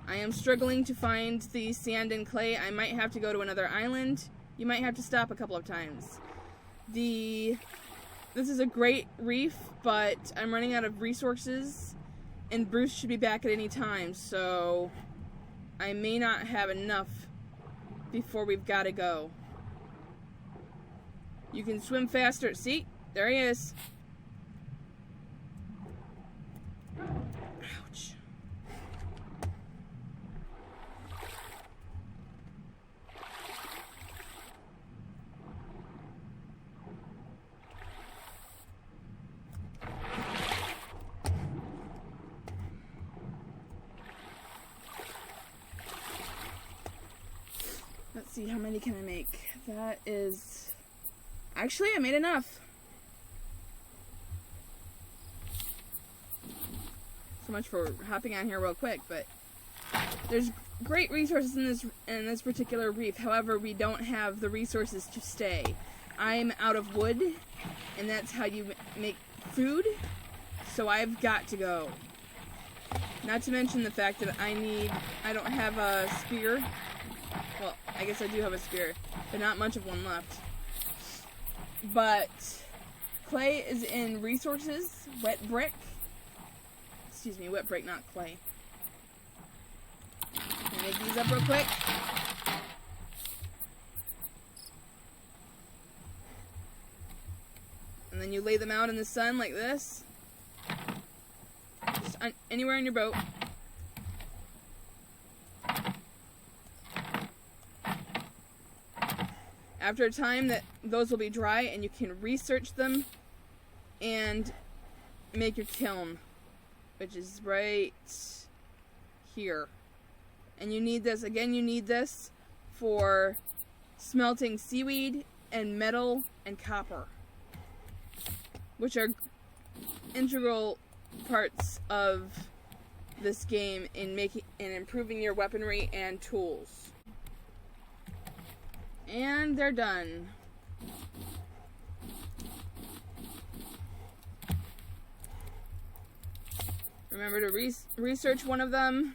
I am struggling to find the sand and clay. I might have to go to another island. You might have to stop a couple of times. This is a great reef, but I'm running out of resources, and Bruce should be back at any time, so I may not have enough before we've got to go. You can swim faster. See? There he is. Ouch. Let's see, how many can I make? That is... Actually, I made enough. So much for hopping on here real quick, but there's great resources in this particular reef. However, we don't have the resources to stay. I'm out of wood, and that's how you make food, so I've got to go. Not to mention the fact that I don't have a spear. Well, I guess I do have a spear, but not much of one left. But clay is in resources, wet brick. Excuse me, wet brick, not clay. Can I make these up real quick? And then you lay them out in the sun like this. Just anywhere in your boat. After a time that those will be dry and you can research them and make your kiln, which is right here. And you need this, again, you need this for smelting seaweed and metal and copper, which are integral parts of this game in improving your weaponry and tools. And they're done. Remember to research one of them.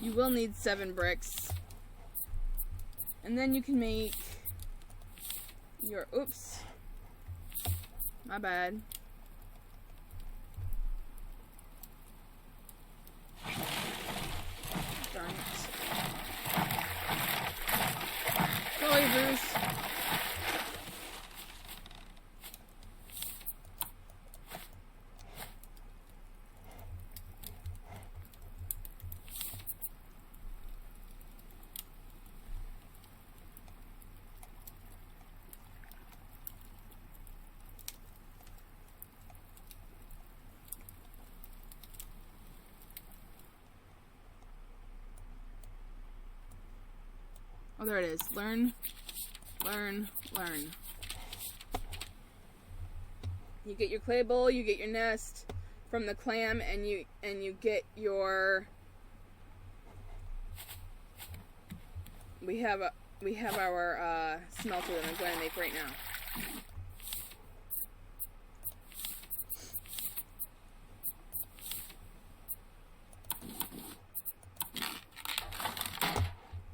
You will need 7 bricks. And then you can make your... Oops. My bad. Darn it. Sorry, Bruce. Oh, there it is. Learn, learn, learn. You get your clay bowl, you get your nest from the clam, and you get your... We have our smelter that I'm going to make right now.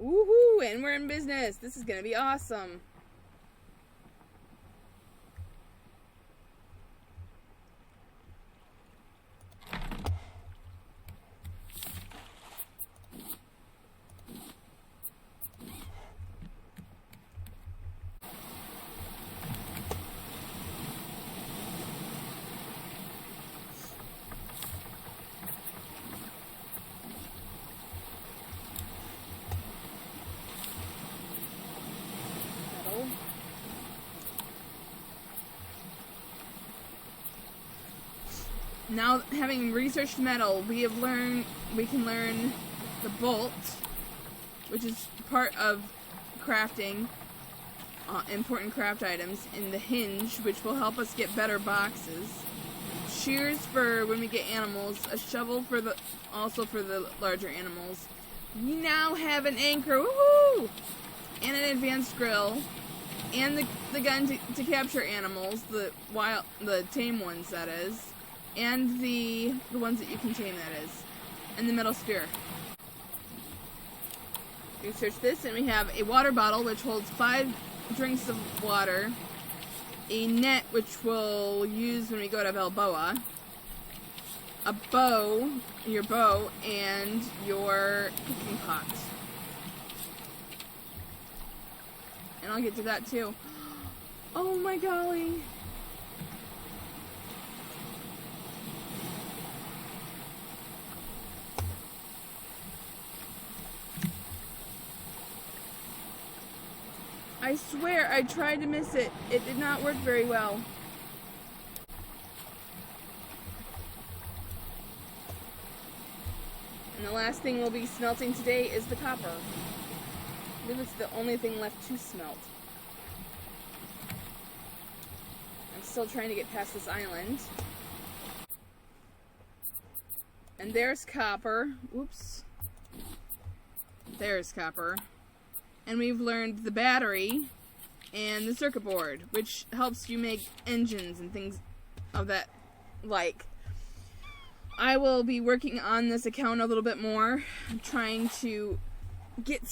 Woohoo! And we're in business. This is gonna be awesome. Now, having researched metal, we can learn the bolt, which is part of crafting important craft items, and the hinge, which will help us get better boxes. Shears for when we get animals, a shovel also for the larger animals. We now have an anchor, woohoo! And an advanced grill, and the gun to capture animals, the tame ones, that is. And the ones that you can tame, that is. And the metal spear. Research this, and we have a water bottle which holds 5 drinks of water, a net which we'll use when we go to Balboa, a bow, your bow, and your cooking pot. And I'll get to that too. Oh my golly! I swear I tried to miss it. It did not work very well. And the last thing we'll be smelting today is the copper. I believe it's the only thing left to smelt. I'm still trying to get past this island. And there's copper. Whoops. There's copper. And we've learned the battery and the circuit board, which helps you make engines and things of that like. I will be working on this account a little bit more. I'm trying to get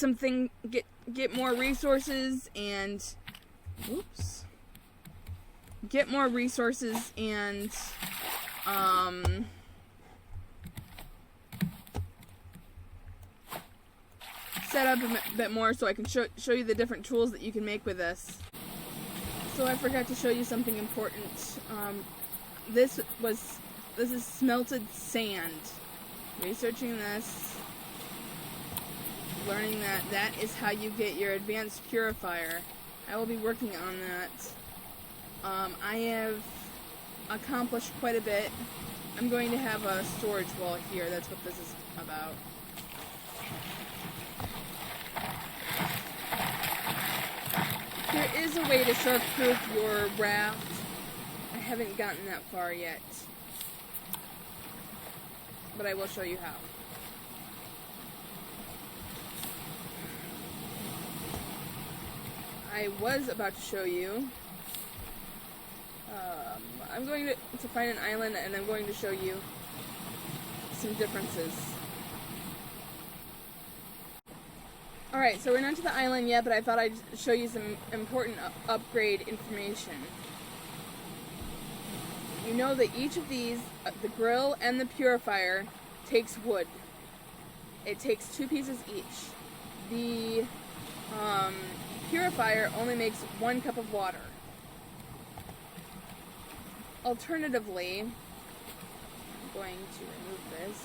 get more resources and get more resources and set up a bit more so I can show you the different tools that you can make with this. So I forgot to show you something important. This is smelted sand. Researching this, learning that that is how you get your advanced purifier. I will be working on that. I have accomplished quite a bit. I'm going to have a storage wall here. That's what this is about. There is a way to shark-proof your raft. I haven't gotten that far yet, but I will show you how. I was about to show you. I'm going to find an island, and I'm going to show you some differences. Alright, so we're not to the island yet, but I thought I'd show you some important upgrade information. You know that each of these, the grill and the purifier, takes wood. It takes 2 pieces each. The purifier only makes 1 cup of water. Alternatively, I'm going to remove this.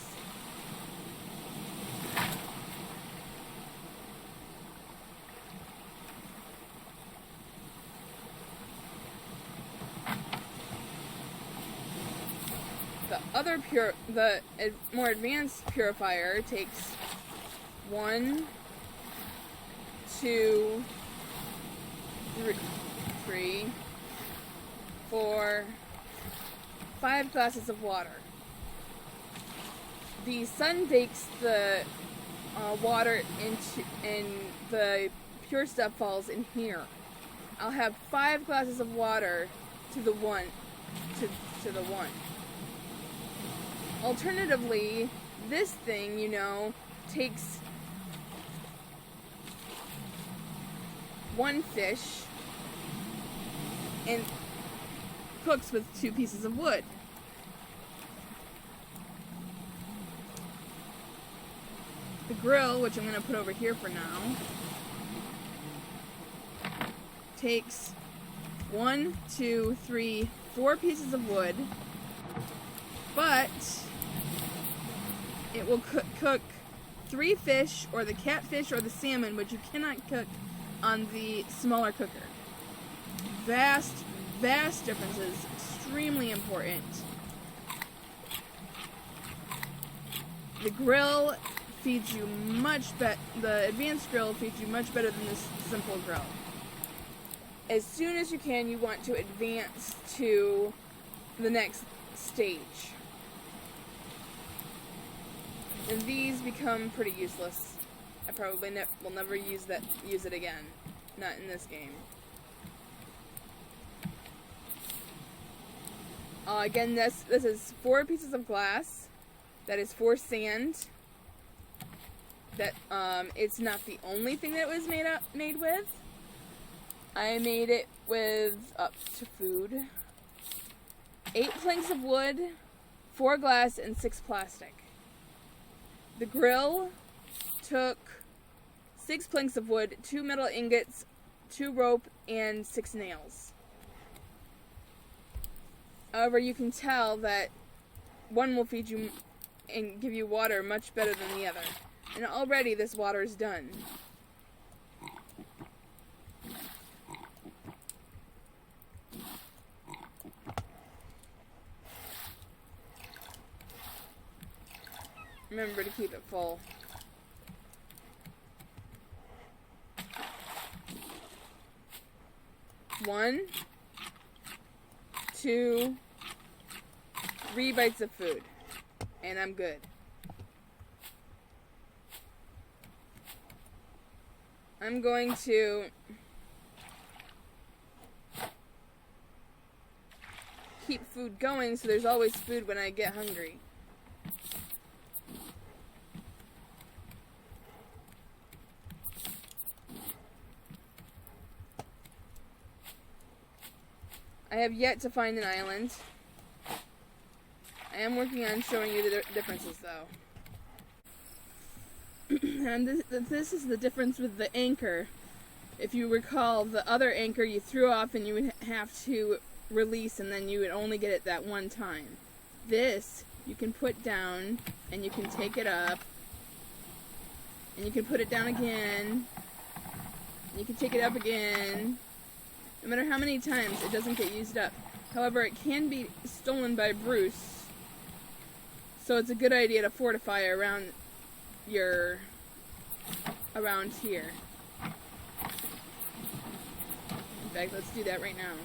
The more advanced purifier takes 1, 2, 3, 4, 5 glasses of water. The sun bakes the water and the pure stuff falls in here. I'll have 5 glasses of water to the 1. Alternatively, this thing, takes 1 fish and cooks with 2 pieces of wood. The grill, which I'm going to put over here for now, takes 1, 2, 3, 4 pieces of wood, but it will cook 3 fish, or the catfish, or the salmon, which you cannot cook on the smaller cooker. Vast differences, extremely important. The grill feeds you much better. The advanced grill feeds you much better than this simple grill. As soon as you can, you want to advance to the next stage. And these become pretty useless. I probably will never use it again. Not in this game. Again, this is 4 pieces of glass. That is 4 sand. that it's not the only thing that it was made with. I made it with up to food. 8 planks of wood, 4 glass, and 6 plastic. The grill took 6 planks of wood, 2 metal ingots, 2 rope, and 6 nails. However, you can tell that one will feed you and give you water much better than the other. And already this water is done. Remember to keep it full. One, 2, 3 bites of food, and I'm good. I'm going to keep food going so there's always food when I get hungry. I have yet to find an island. I am working on showing you the differences, though. And this is the difference with the anchor. If you recall, the other anchor you threw off and you would have to release, and then you would only get it that one time. This, you can put down, and you can take it up, and you can put it down again, and you can take it up again. No matter how many times, it doesn't get used up. However, it can be stolen by Bruce, so it's a good idea to fortify around here. In fact, let's do that right now.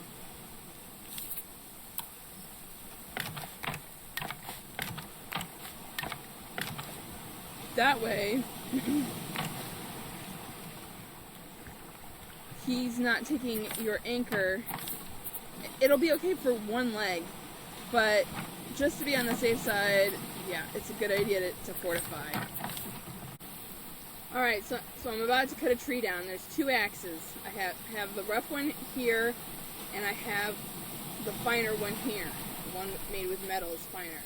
That way, he's not taking your anchor. It'll be okay for one leg, but just to be on the safe side, yeah, it's a good idea to fortify. Alright, so I'm about to cut a tree down. There's 2 axes. I have the rough one here, and I have the finer one here. The one made with metal is finer.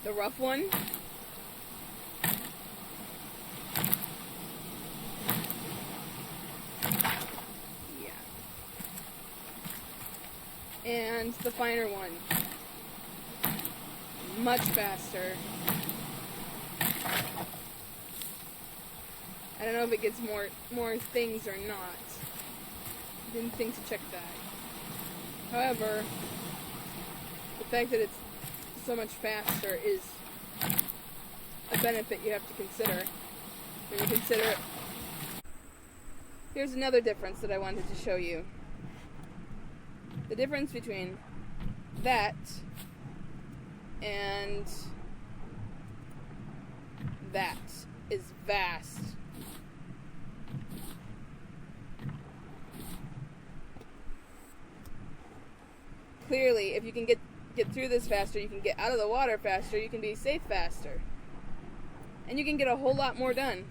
The rough one, and the finer one, much faster. I don't know if it gets more things or not. Didn't think to check that. However, the fact that it's so much faster is a benefit you have to consider when you consider it. Here's another difference that I wanted to show you. The difference between that and that is vast. Clearly, if you can get through this faster, you can get out of the water faster, you can be safe faster. And you can get a whole lot more done.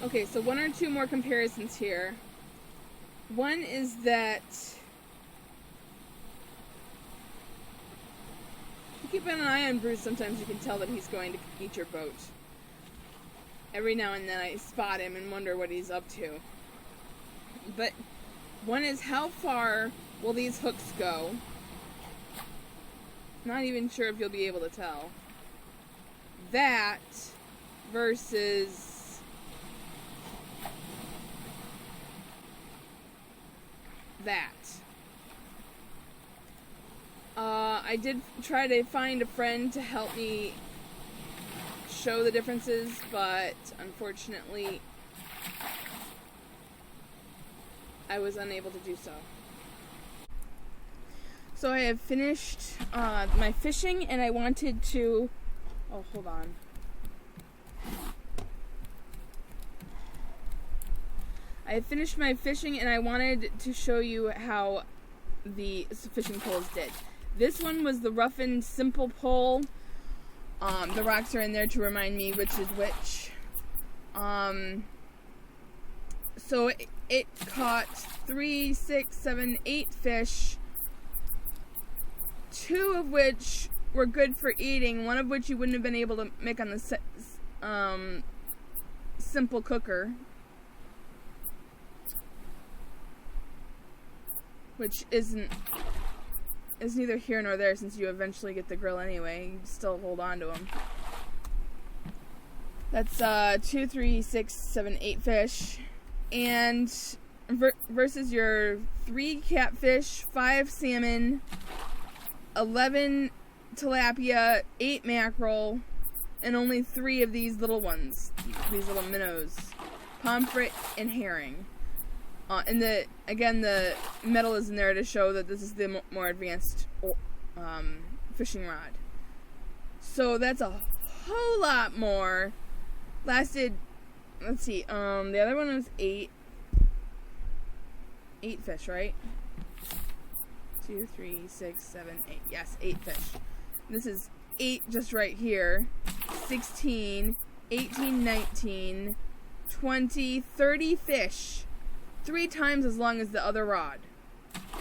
Okay, so 1 or 2 more comparisons here. One is that if you keep an eye on Bruce, sometimes you can tell that he's going to eat your boat. Every now and then I spot him and wonder what he's up to. But one is, how far will these hooks go? Not even sure if you'll be able to tell. That versus that. I did try to find a friend to help me show the differences, but unfortunately I was unable to do so. So I have finished my fishing, and I wanted to... Oh, hold on. I have finished my fishing, and I wanted to show you how the fishing poles did. This one was the roughened simple pole. The rocks are in there to remind me which is which. So it caught 3, 6, 7, 8 fish, 2 of which were good for eating, one of which you wouldn't have been able to make on the simple cooker, which is neither here nor there since you eventually get the grill anyway. You still hold on to them. That's 2, 3, 6, 7, 8 fish, and versus your 3 catfish, 5 salmon, 11 tilapia, 8 mackerel, and only 3 of these little ones, these little minnows, pomfret and herring. And the metal is in there to show that this is the more advanced fishing rod. So that's a whole lot more. Lasted, let's see, the other one was 8 fish, right? 2, 3, 6, 7, 8. Yes, 8 fish. This is 8 just right here. 16, 18, 19, 20, 30 fish. 3 times as long as the other rod.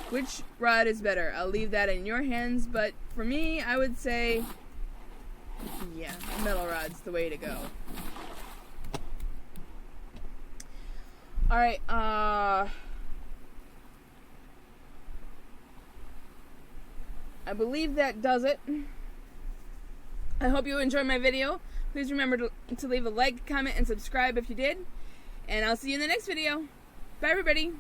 Which rod is better? I'll leave that in your hands, but for me, I would say, yeah, the metal rod's the way to go. Alright, I believe that does it. I hope you enjoyed my video. Please remember to leave a like, comment, and subscribe if you did. And I'll see you in the next video. Bye, everybody.